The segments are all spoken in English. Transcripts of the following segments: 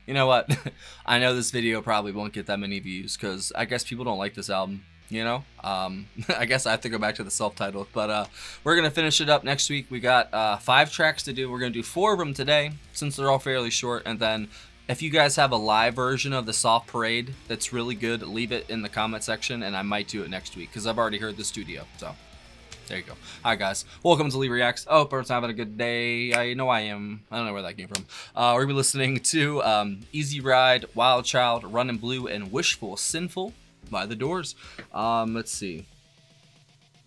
You know what? I know this video probably won't get that many views because I guess people don't like this album. You know, I guess I have to go back to the self-titled, but we're gonna finish it up next week. We got 5 tracks to do. We're gonna do 4 of them today since they're all fairly short, and then if you guys have a live version of the Soft Parade that's really good, leave it in the comment section, and I might do it next week because I've already heard the studio. So there you go. All right, guys, welcome to Lee Reacts. Oh, everyone's having a good day. I know I am. I don't know where that came from. We're gonna be listening to Easy Ride, Wild Child, Runnin Blue, and Wishful Sinful by The Doors. Let's see.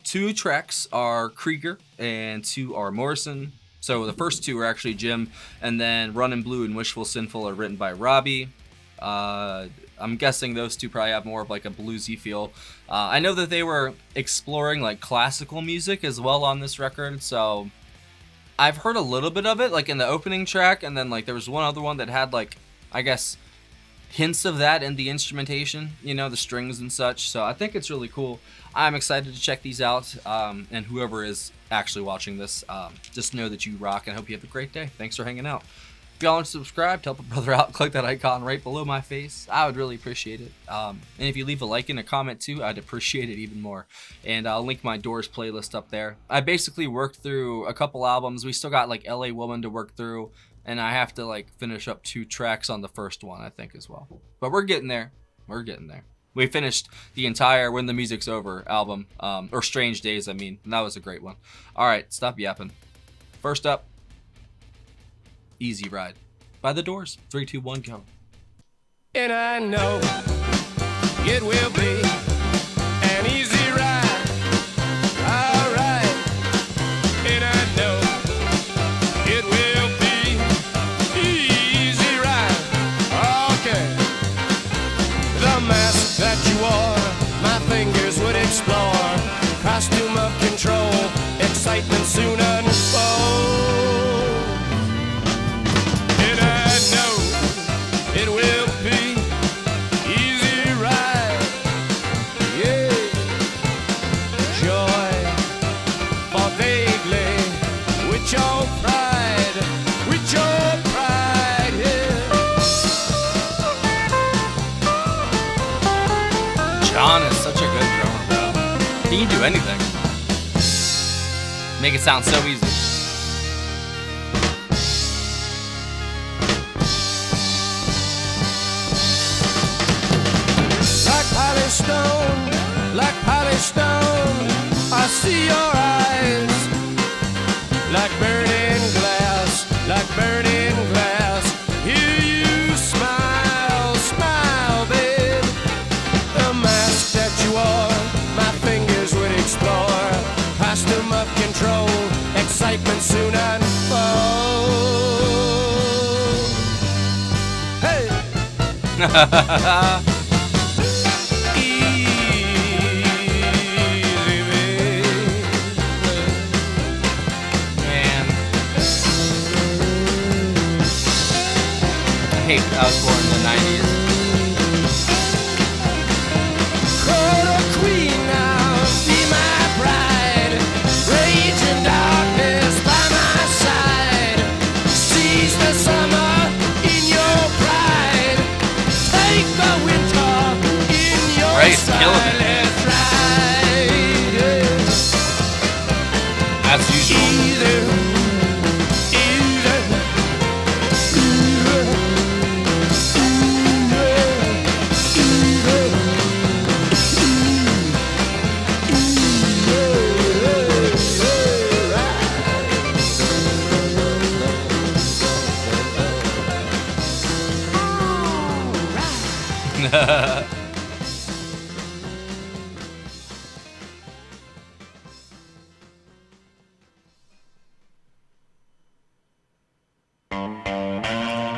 2 tracks are Krieger and 2 are Morrison. So the first 2 are actually Jim, and then Runnin Blue and Wishful Sinful are written by Robbie. I'm guessing those 2 probably have more of like a bluesy feel. I know that they were exploring like classical music as well on this record, so I've heard a little bit of it like in the opening track, and then like there was one other one that had like, I guess, hints of that in the instrumentation, you know, the strings and such. So I think it's really cool. I'm excited to check these out, and whoever is actually watching this, just know that you rock and hope you have a great day. Thanks for hanging out. If y'all want to subscribe, help a brother out, click that icon right below my face. I would really appreciate it. And if you leave a like and a comment too, I'd appreciate it even more. And I'll link my Doors playlist up there. I basically worked through a couple albums. We still got like LA Woman to work through, and I have to like finish up 2 tracks on the first one, I think, as well. But we're getting there. We're getting there. We finished the entire When the Music's Over album, or Strange Days, I mean, and that was a great one. All right, stop yapping. First up, Easy Ride by The Doors. 3, 2, 1, go. And I know it will be an easy ride. All right. And I know it will be easy ride. Okay. The mask that you wore, my fingers would explore. Costume of control, excitement soon unfold. It will be easy ride, yeah. Joy for vaguely with your pride, yeah. John is such a good drummer, bro. He can do anything. Make it sound so easy. Like polished stone, I see your eyes. Like burning glass, hear you smile, smile, babe. The mask that you wore, my fingers would explore. Costume of control, excitement soon unfold. Hey! I was born in the 90s. Queen now, be my bride. Rage and darkness by my side. Seize the summer in your pride. Take the winter in your silent ride. As usual.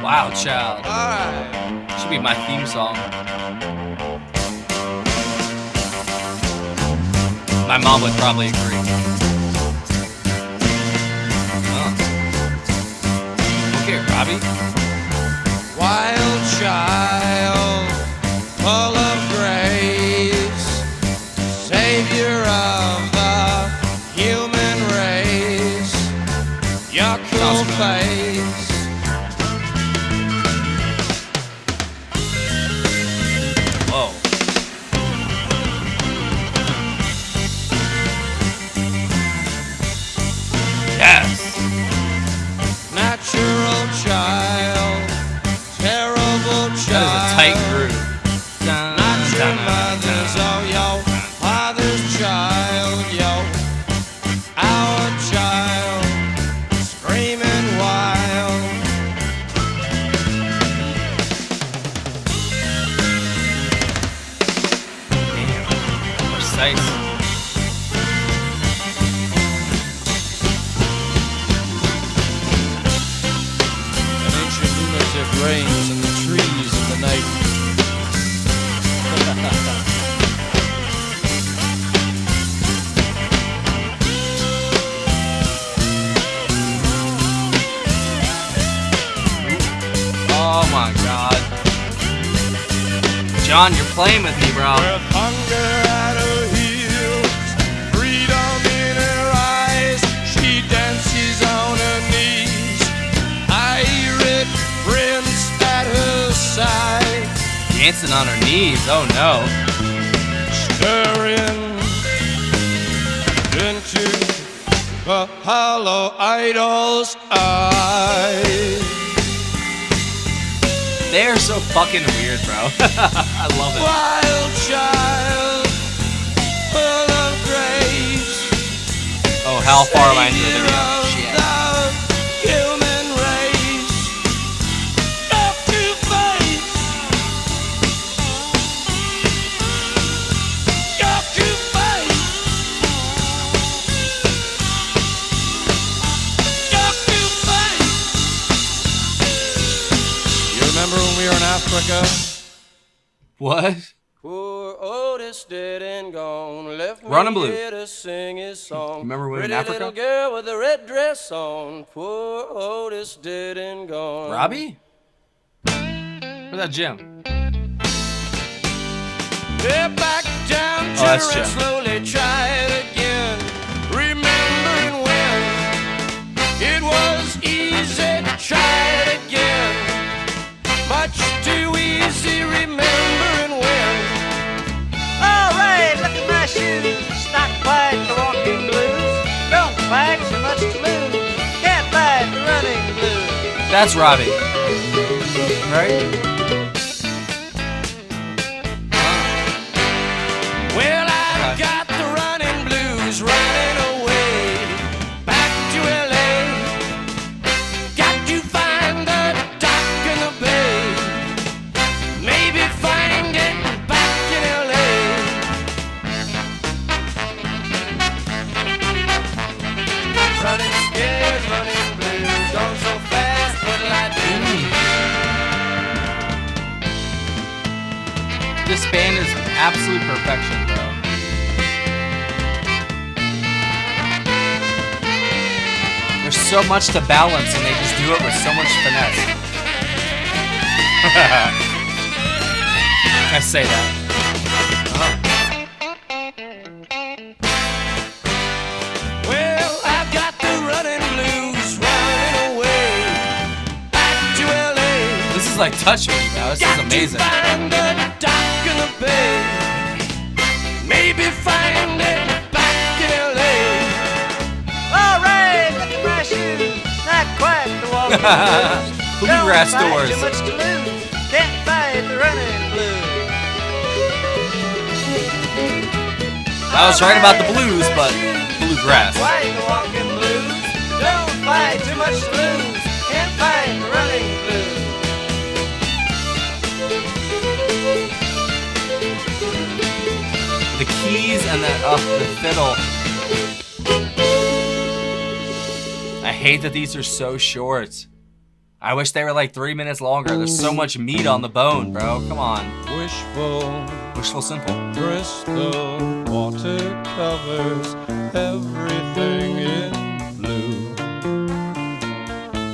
Wild Child. Alright. Should be my theme song. My mom would probably agree. Okay, Robbie. Wild child, full of grace, savior of the human race. Your cool face Nice. An ancient lunatic reigns in the trees of the night. Oh my God. John, you're playing with me, bro. With hunger at her heels, freedom in her eyes, she dances on her knees. Pirate prince at her side, Dancing on her knees. Oh no. stirring into the hollow idol's eyes. They are so fucking weird, bro. I love it. Wild child, full of grace. Oh, how far am I into the Savior video? of Shit. the human race. Up to face. Up to face. Up to face. You remember when we were in Africa? What? Poor Otis dead and gone, left me Runnin' Blue. here to sing his song. Remember we were in Pretty Africa? little girl with a red dress on. Poor Otis dead and gone. Robbie? Where's that Jim? They're back down Oh, that's to Jim. slowly try it again. Remembering when it was easy to try it again. Much too easy remembering when. All right, look at my shoes. Not quite the walking blues. Don't fight too much to lose. Can't fight the running blues. That's Robbie. Right? Well, I've Okay. got the running blues running away back to LA. Got to find the dock in the bay. Maybe find it back in LA. Running scared, running blues, going so fast, what'll I do? This band is absolute perfection, bro. There's so much to balance, and they just do it with so much finesse. I say that. Well, I've got the running blues running away back to LA. This is like touch me, bro. This is amazing. Got to find the dock in the bay. Maybe find it back in LA. All right, look at my shoes. Not quite the walking blues. Bluegrass Don't fight doors. too much to lose. Can't fight the running blues. I was right about the blues, but bluegrass. Fight the walking blues. Don't fight too much to lose. Can't fight the running blues. The keys and the fiddle. I hate that these are so short. I wish they were like 3 minutes longer. There's so much meat on the bone, bro. Come on. Wishful Sinful. Crystal water covers everything in blue.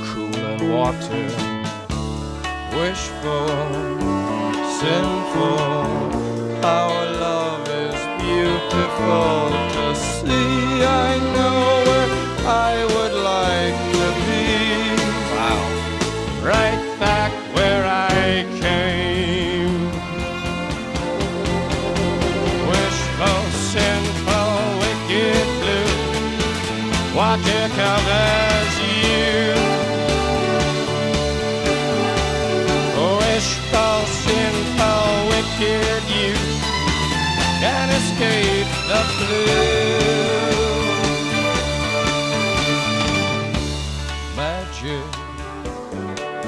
Cool and water. Wishful, sinful. Our love is beautiful to see. I know where I would like to be. Wow. Right back where I came. Wishful, sinful, wicked blue. Water covers you. Wishful, sinful, wicked you. Can't escape the blue. Magic.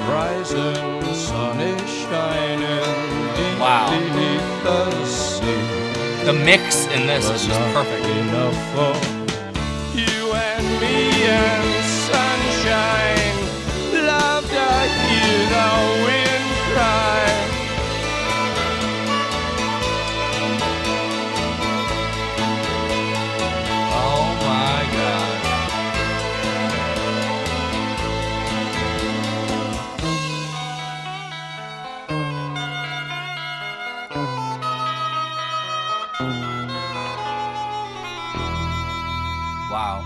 Rising sun is shining deep Wow. beneath the sea. the mix in this is just perfect. Enough for you and me and sunshine. Love to hear the wind cry. Oh my God. Wow.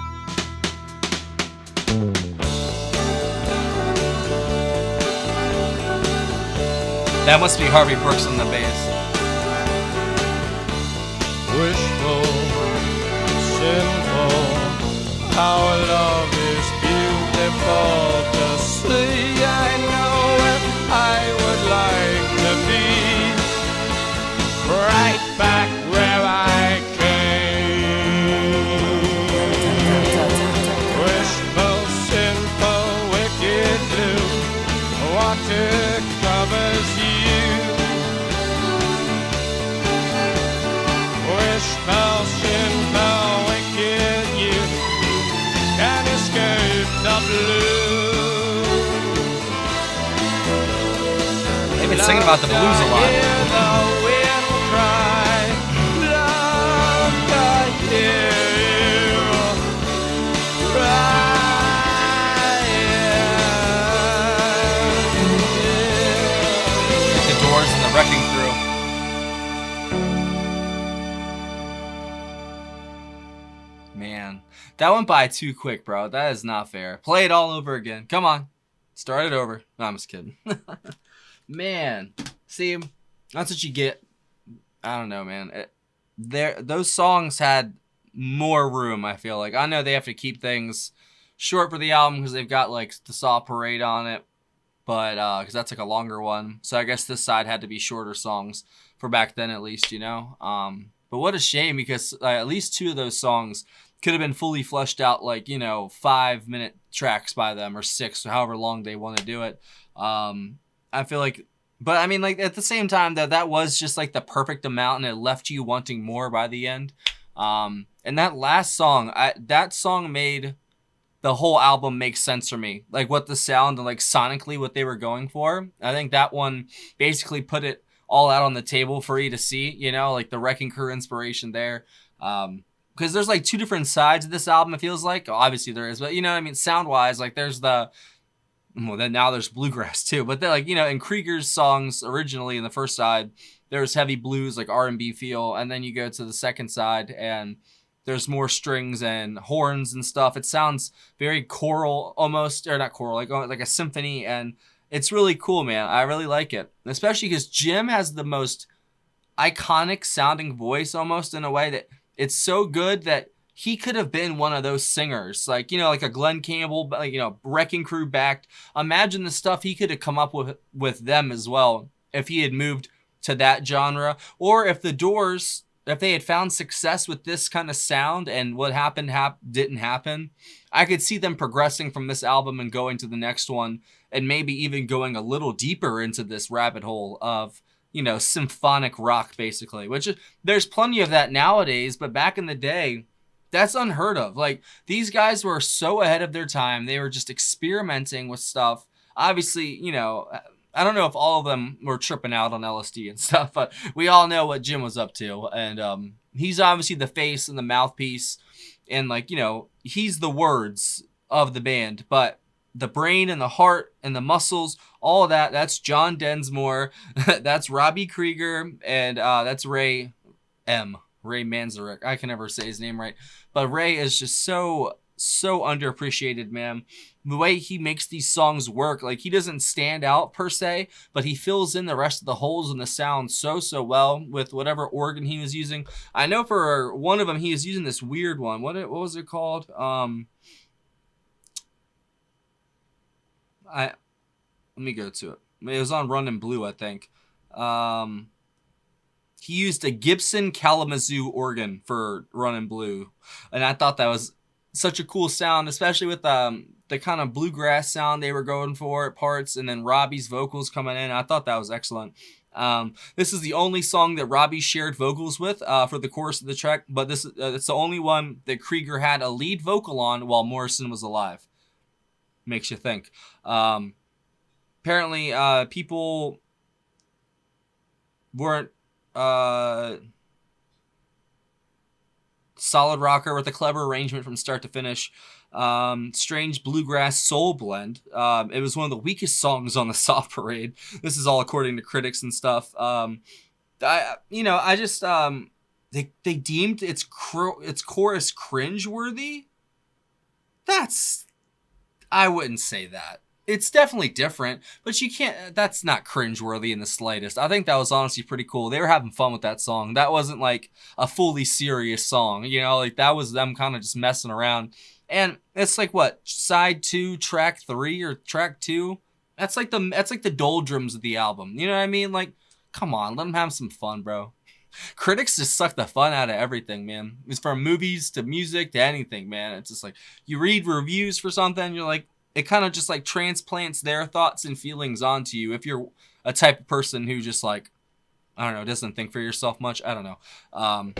That must be Harvey Brooks on the bass. Wishful, sinful, our love is beautiful to see. I know it, I would like to be right back where I came. Wishful, sinful, wicked blue, water covers you. Wishful, sinful, wicked you can't escape the blue. They've been singing about the blues a lot. Hear the wind cry. Love to hear you cry. The Doors and the Wrecking Crew. Man, that went by too quick, bro. That is not fair. Play it all over again. Come on. Start it over. No, I'm just kidding. Man, see, that's what you get. I don't know, man. Those songs had more room, I feel like. I know they have to keep things short for the album because they've got, like, the Saw Parade on it. But, because that's, like, a longer one. So I guess this side had to be shorter songs for back then, at least, you know? But what a shame, because at least 2 of those songs could have been fully fleshed out, like, you know, 5-minute tracks by them, or 6, or however long they want to do it. I feel like, but I mean, like, at the same time, that was just like the perfect amount, and it left you wanting more by the end. And that last song, that song made the whole album make sense for me. Like, what the sound and, like, sonically what they were going for. I think that one basically put it all out on the table for you to see, you know, like the Wrecking Crew inspiration there. Because there's, like, 2 different sides of this album, it feels like. Obviously there is, but, you know what I mean? Sound-wise, like, there's the... Well, then now there's bluegrass too. But then, like, you know, in Krieger's songs originally in the first side, there's heavy blues, like R&B feel. And then you go to the second side and there's more strings and horns and stuff. It sounds very choral almost, or not choral, like a symphony. And it's really cool, man. I really like it. Especially because Jim has the most iconic sounding voice almost, in a way that it's so good that he could have been one of those singers, like, you know, like a Glenn Campbell, like, you know, Wrecking Crew backed. Imagine the stuff he could have come up with them as well if he had moved to that genre, or if the Doors, if they had found success with this kind of sound and what happened didn't happen. I could see them progressing from this album and going to the next one, and maybe even going a little deeper into this rabbit hole of, you know, symphonic rock, basically, which is, there's plenty of that nowadays, but back in the day, that's unheard of. Like, these guys were so ahead of their time. They were just experimenting with stuff. Obviously, you know, I don't know if all of them were tripping out on LSD and stuff, but we all know what Jim was up to. And he's obviously the face and the mouthpiece. And, like, you know, he's the words of the band. But the brain and the heart and the muscles, all of that, that's John Densmore. That's Robbie Krieger. And that's Ray Manzarek. I can never say his name right. But Ray is just so underappreciated, man. The way he makes these songs work, like, he doesn't stand out per se, but he fills in the rest of the holes in the sound so well with whatever organ he was using. I know for one of them, he was using this weird one. What was it called? Let me go to it. It was on Runnin Blue, I think. He used a Gibson Kalamazoo organ for Runnin Blue. And I thought that was such a cool sound, especially with the kind of bluegrass sound they were going for at parts, and then Robbie's vocals coming in. I thought that was excellent. This is the only song that Robbie shared vocals with for the chorus of the track, but this it's the only one that Krieger had a lead vocal on while Morrison was alive. Makes you think. Apparently, people weren't solid rocker with a clever arrangement from start to finish. Strange bluegrass soul blend. It was one of the weakest songs on the Soft Parade. This is all according to critics and stuff. They deemed its chorus cringeworthy. I wouldn't say that. It's definitely different, but you can't, that's not cringeworthy in the slightest. I think that was honestly pretty cool. They were having fun with that song. That wasn't like a fully serious song, like that was them kind of just messing around. And it's like what, side 2, track 3 or track 2? That's like the doldrums of the album. You know what I mean? Like, come on, let them have some fun, bro. Critics just suck the fun out of everything, man. It's from movies to music to anything, man. It's just like you read reviews for something, you're like, it kind of just like transplants their thoughts and feelings onto you. If you're a type of person who just like, I don't know, doesn't think for yourself much. I don't know.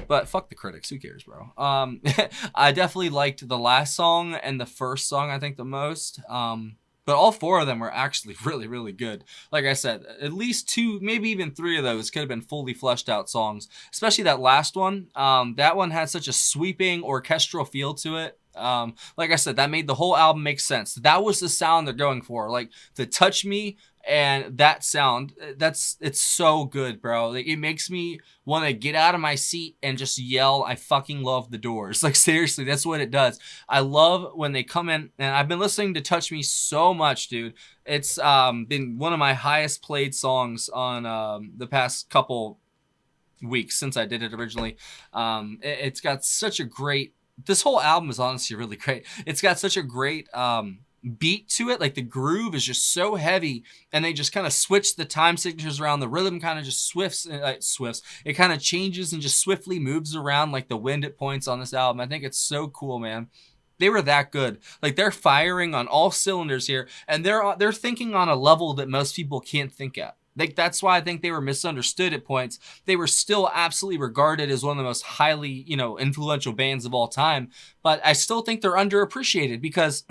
But fuck the critics. Who cares, bro? I definitely liked the last song and the first song, I think, the most. But all 4 of them were actually really, really good. Like I said, at least 2, maybe even 3 of those could have been fully fleshed out songs. Especially that last one. That one had such a sweeping orchestral feel to it. Like I said, that made the whole album make sense. That was the sound they're going for. Like the Touch Me and that sound, it's so good, bro. Like it makes me want to get out of my seat and just yell, I fucking love the Doors. Like seriously, that's what it does. I love when they come in, and I've been listening to Touch Me so much, dude. It's been one of my highest played songs on the past couple weeks since I did it originally. It's got such a great, this whole album is honestly really great. It's got such a great beat to it. Like the groove is just so heavy, and they just kind of switch the time signatures around. The rhythm kind of just swifts. It kind of changes and just swiftly moves around like the wind at points on this album. I think it's so cool, man. They were that good. Like they're firing on all cylinders here, and they're thinking on a level that most people can't think at. Like that's why I think they were misunderstood at points. They were still absolutely regarded as one of the most highly, influential bands of all time. But I still think they're underappreciated because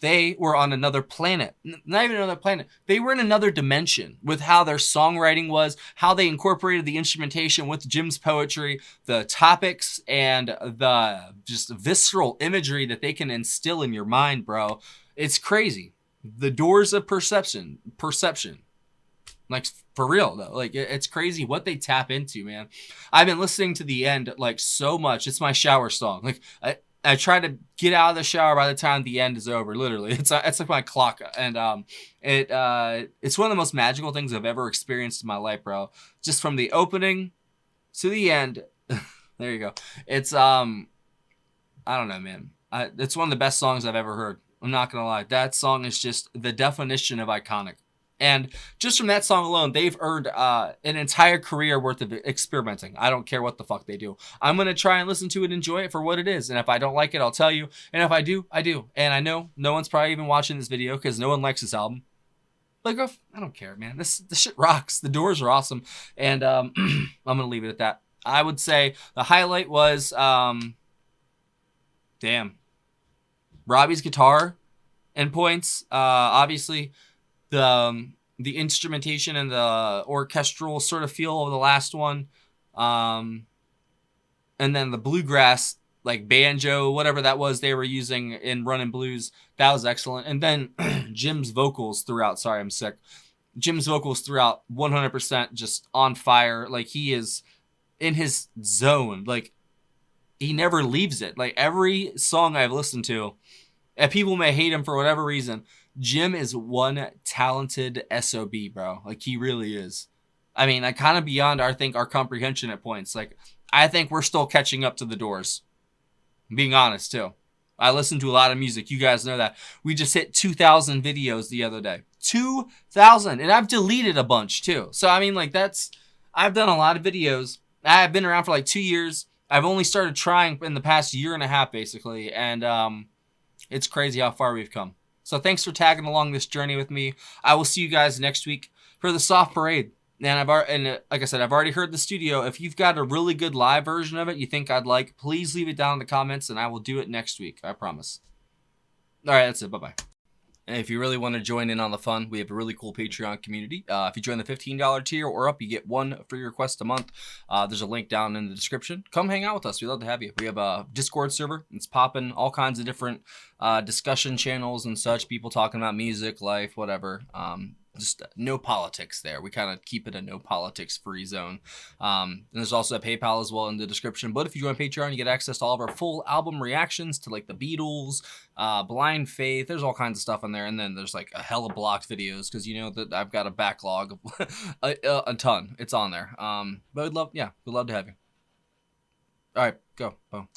they were on another planet. Not even another planet. They were in another dimension with how their songwriting was, how they incorporated the instrumentation with Jim's poetry, the topics, and the just visceral imagery that they can instill in your mind, bro. It's crazy. The Doors of perception. Like, for real, though. Like, it's crazy what they tap into, man. I've been listening to The End, like, so much. It's my shower song. Like, I try to get out of the shower by the time The End is over, literally. It's like my clock. And it's one of the most magical things I've ever experienced in my life, bro. Just from the opening to the end. There you go. It's, I don't know, man. It's one of the best songs I've ever heard. I'm not going to lie. That song is just the definition of iconic. And just from that song alone, they've earned an entire career worth of experimenting. I don't care what the fuck they do. I'm going to try and listen to it and enjoy it for what it is. And if I don't like it, I'll tell you. And if I do, I do. And I know no one's probably even watching this video because no one likes this album. Like, I don't care, man. This shit rocks. The Doors are awesome. And I'm going to leave it at that. I would say the highlight was, Robbie's guitar and points. Obviously, the instrumentation and the orchestral sort of feel of the last one. And then the bluegrass, like banjo, whatever that was they were using in Runnin' Blues, that was excellent. And then Jim's vocals throughout, sorry, I'm sick. Jim's vocals throughout 100% just on fire. Like he is in his zone. Like he never leaves it. Like every song I've listened to, and people may hate him for whatever reason, Jim is one talented SOB, bro. Like, he really is. I mean, like, kind of beyond, I think, our comprehension at points. Like, I think we're still catching up to the Doors. I'm being honest, too. I listen to a lot of music. You guys know that. We just hit 2,000 videos the other day. 2,000! And I've deleted a bunch, too. So, I mean, like, I've done a lot of videos. I've been around for, like, 2 years. I've only started trying in the past year and a half, basically. And, it's crazy how far we've come. So thanks for tagging along this journey with me. I will see you guys next week for the Soft Parade. And like I said, I've already heard the studio. If you've got a really good live version of it you think I'd like, please leave it down in the comments and I will do it next week. I promise. All right, that's it. Bye-bye. And if you really want to join in on the fun, we have a really cool Patreon community. If you join the $15 tier or up, you get 1 free request a month. There's a link down in the description. Come hang out with us. We'd love to have you. We have a Discord server. It's popping, all kinds of different discussion channels and such. People talking about music, life, whatever. Just no politics there. We kind of keep it a no politics free zone. And there's also a PayPal as well in the description. But if you join Patreon, you get access to all of our full album reactions to like the Beatles, Blind Faith. There's all kinds of stuff in there. And then there's like a hell of blocked videos because you know that I've got a backlog of a ton. It's on there. But we'd love to have you. All right, go. Boom.